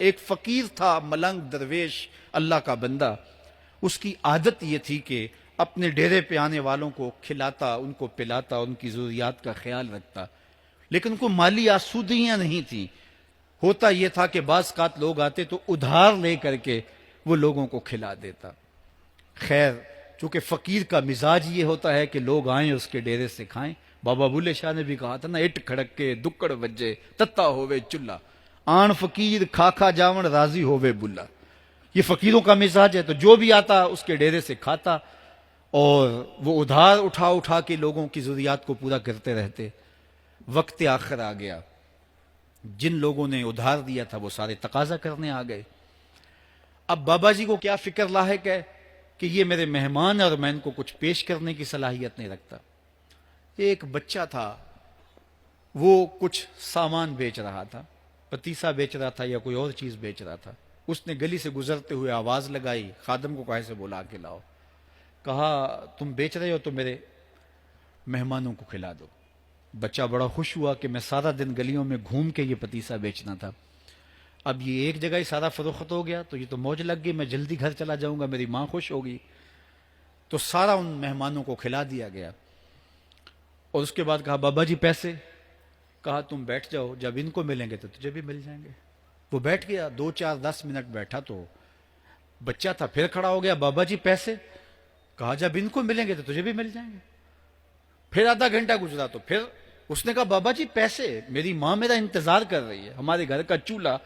ایک فقیر تھا، ملنگ درویش، اللہ کا بندہ. اس کی عادت یہ تھی کہ اپنے ڈیرے پہ آنے والوں کو کھلاتا، ان کو پلاتا، ان کی ضروریات کا خیال رکھتا، لیکن ان کو مالی آسودگیاں نہیں تھیں. ہوتا یہ تھا کہ بعض اوقات لوگ آتے تو ادھار لے کر کے وہ لوگوں کو کھلا دیتا. خیر، چونکہ فقیر کا مزاج یہ ہوتا ہے کہ لوگ آئیں اس کے ڈیرے سے کھائیں. بابا بلے شاہ نے بھی کہا تھا نا، اٹ کھڑک کے دکڑ وجے تتا ہوئے چلا، آن فقیر کھا کھا جاون راضی ہوئے بلا. یہ فقیروں کا مزاج ہے. تو جو بھی آتا اس کے ڈیرے سے کھاتا، اور وہ ادھار اٹھا اٹھا کے لوگوں کی ضروریات کو پورا کرتے رہتے. وقت آخر آ گیا، جن لوگوں نے ادھار دیا تھا وہ سارے تقاضا کرنے آ گئے. اب بابا جی کو کیا فکر لاحق ہے کہ یہ میرے مہمان ہیں اور میں ان کو کچھ پیش کرنے کی صلاحیت نہیں رکھتا. ایک بچہ تھا، وہ کچھ سامان بیچ رہا تھا، پتیسا بیچ رہا تھا یا کوئی اور چیز بیچ رہا تھا. اس نے گلی سے گزرتے ہوئے آواز لگائی، خادم کو کہے سے بلا کے لاؤ. کہا تم بیچ رہے ہو تو میرے مہمانوں کو کھلا دو. بچہ بڑا خوش ہوا کہ میں سارا دن گلیوں میں گھوم کے یہ پتیسا بیچنا تھا، اب یہ ایک جگہ ہی سارا فروخت ہو گیا تو یہ تو موج لگ گئی، میں جلدی گھر چلا جاؤں گا، میری ماں خوش ہوگی. تو سارا ان مہمانوں کو کھلا دیا گیا. اور اس کے بعد کہا بابا جی پیسے؟ کہا تم بیٹھ جاؤ، جب ان کو ملیں گے تو تجھے بھی مل جائیں گے. وہ بیٹھ گیا، 2 4 10 منٹ بیٹھا تو بچہ تھا پھر کھڑا ہو گیا، بابا جی پیسے؟ کہا جب ان کو ملیں گے تو تجھے بھی مل جائیں گے. پھر آدھا گھنٹہ گزرا تو پھر اس نے کہا بابا جی پیسے؟ میری ماں میرا انتظار کر رہی ہے، ہمارے گھر کا چولہا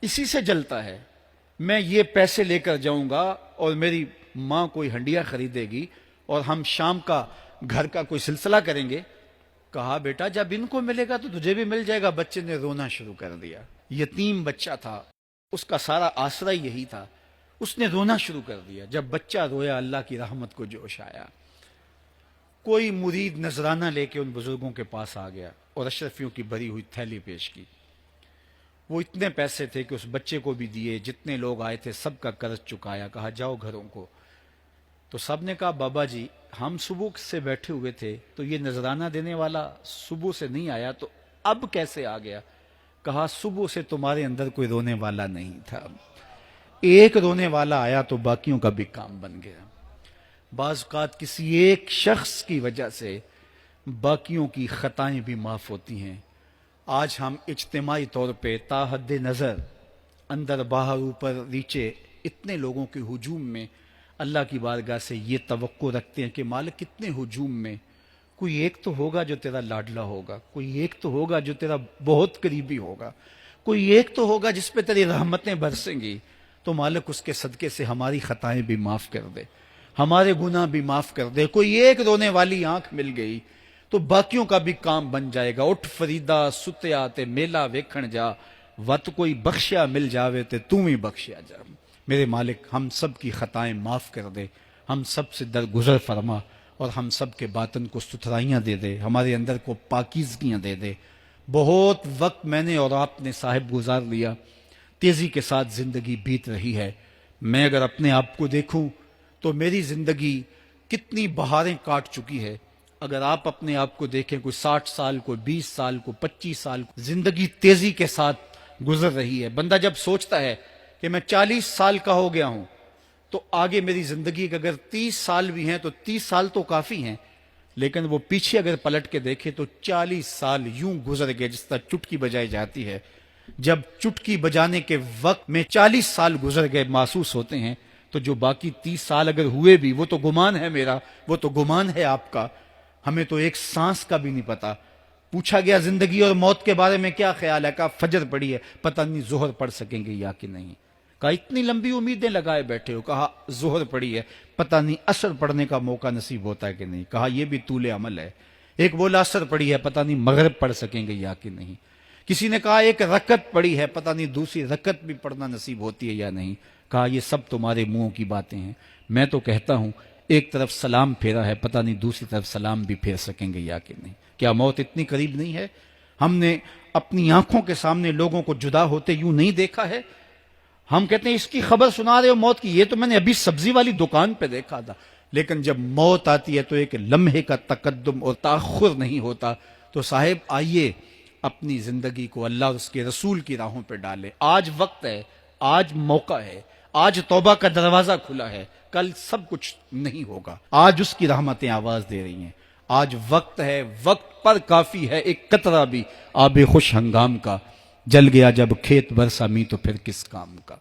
اسی سے جلتا ہے، میں یہ پیسے لے کر جاؤں گا اور میری ماں کوئی ہنڈیا خریدے گی اور ہم شام کا گھر کا کوئی سلسلہ کریں گے. کہا بیٹا جب ان کو ملے گا تو تجھے بھی مل جائے گا. بچے نے رونا شروع کر دیا. یتیم بچہ تھا، اس کا سارا آسرا یہی تھا. اس نے رونا شروع کر دیا. جب بچہ رویا اللہ کی رحمت کو جوش آیا. کوئی مرید نذرانہ لے کے ان بزرگوں کے پاس آ گیا اور اشرفیوں کی بھری ہوئی تھیلی پیش کی. وہ اتنے پیسے تھے کہ اس بچے کو بھی دیے، جتنے لوگ آئے تھے سب کا قرض چکایا. کہا جاؤ گھروں کو. تو سب نے کہا بابا جی ہم صبح سے بیٹھے ہوئے تھے تو یہ نذرانہ دینے والا صبح سے نہیں آیا تو اب کیسے آ گیا؟ کہا صبح سے تمہارے اندر کوئی رونے والا نہیں تھا، ایک رونے والا آیا تو باقیوں کا بھی کام بن گیا. بعض اوقات کسی ایک شخص کی وجہ سے باقیوں کی خطائیں بھی معاف ہوتی ہیں. آج ہم اجتماعی طور پہ تا حد نظر اندر باہر اوپر نیچے اتنے لوگوں کے ہجوم میں اللہ کی بارگاہ سے یہ توقع رکھتے ہیں کہ مالک کتنے ہجوم میں کوئی ایک تو ہوگا جو تیرا لاڈلا ہوگا، کوئی ایک تو ہوگا جو تیرا بہت قریبی ہوگا، کوئی ایک تو ہوگا جس پہ تیری رحمتیں برسیں گی. تو مالک اس کے صدقے سے ہماری خطائیں بھی معاف کر دے، ہمارے گناہ بھی معاف کر دے. کوئی ایک رونے والی آنکھ مل گئی تو باقیوں کا بھی کام بن جائے گا. اٹھ فریدا ستیا تے میلہ ویکھن جا، وت کوئی بخشیا مل جاوے تے تو ہی بخشیا جا. میرے مالک ہم سب کی خطائیں معاف کر دے، ہم سب سے درگزر فرما اور ہم سب کے باطن کو ستھرائیاں دے دے، ہمارے اندر کو پاکیزگیاں دے دے. بہت وقت میں نے اور آپ نے صاحب گزار لیا، تیزی کے ساتھ زندگی بیت رہی ہے. میں اگر اپنے آپ کو دیکھوں تو میری زندگی کتنی بہاریں کاٹ چکی ہے. اگر آپ اپنے آپ کو دیکھیں، کوئی 60 سال، کوئی 20 سال، کوئی 25 سال، زندگی تیزی کے ساتھ گزر رہی ہے. بندہ جب سوچتا ہے کہ میں 40 سال کا ہو گیا ہوں تو آگے میری زندگی کے اگر 30 سال بھی ہیں تو 30 سال تو کافی ہیں، لیکن وہ پیچھے اگر پلٹ کے دیکھے تو 40 سال یوں گزر گئے جس طرح چٹکی بجائی جاتی ہے. جب چٹکی بجانے کے وقت میں 40 سال گزر گئے محسوس ہوتے ہیں تو جو باقی 30 سال اگر ہوئے بھی وہ تو گمان ہے میرا، وہ تو گمان ہے آپ کا. ہمیں تو ایک سانس کا بھی نہیں پتا. پوچھا گیا زندگی اور موت کے بارے میں کیا خیال ہے؟ کہا فجر پڑی ہے، پتہ نہیں ظہر پڑھ سکیں گے یا کہ نہیں. کہا اتنی لمبی امیدیں لگائے بیٹھے ہو. کہا ظہر پڑی ہے، پتہ نہیں عصر پڑھنے کا موقع نصیب ہوتا ہے کہ نہیں. کہا یہ بھی طول عمل ہے. ایک بولا عصر پڑی ہے، پتہ نہیں مغرب پڑھ سکیں گے یا کہ نہیں. کسی نے کہا ایک رکعت پڑی ہے، پتہ نہیں دوسری رکعت بھی پڑھنا نصیب ہوتی ہے یا نہیں. کہا یہ سب تمہارے منہوں کی باتیں ہیں. میں تو کہتا ہوں ایک طرف سلام پھیرا ہے، پتہ نہیں دوسری طرف سلام بھی پھیر سکیں گے یا کہ نہیں. کیا موت اتنی قریب نہیں ہے؟ ہم نے اپنی آنکھوں کے سامنے لوگوں کو جدا ہوتے یوں نہیں دیکھا ہے. ہم کہتے ہیں اس کی خبر سنا رہے ہو موت کی، یہ تو میں نے ابھی سبزی والی دکان پہ دیکھا تھا. لیکن جب موت آتی ہے تو ایک لمحے کا تقدم اور تاخر نہیں ہوتا. تو صاحب آئیے اپنی زندگی کو اللہ اور اس کے رسول کی راہوں پہ ڈالے. آج وقت ہے آج موقع ہے، آج توبہ کا دروازہ کھلا ہے، کل سب کچھ نہیں ہوگا۔ آج اس کی رحمتیں آواز دے رہی ہیں، آج وقت ہے، وقت پر کافی ہے ایک قطرہ بھی آب خوش ہنگام کا، جل گیا جب کھیت برسا می تو پھر کس کام کا۔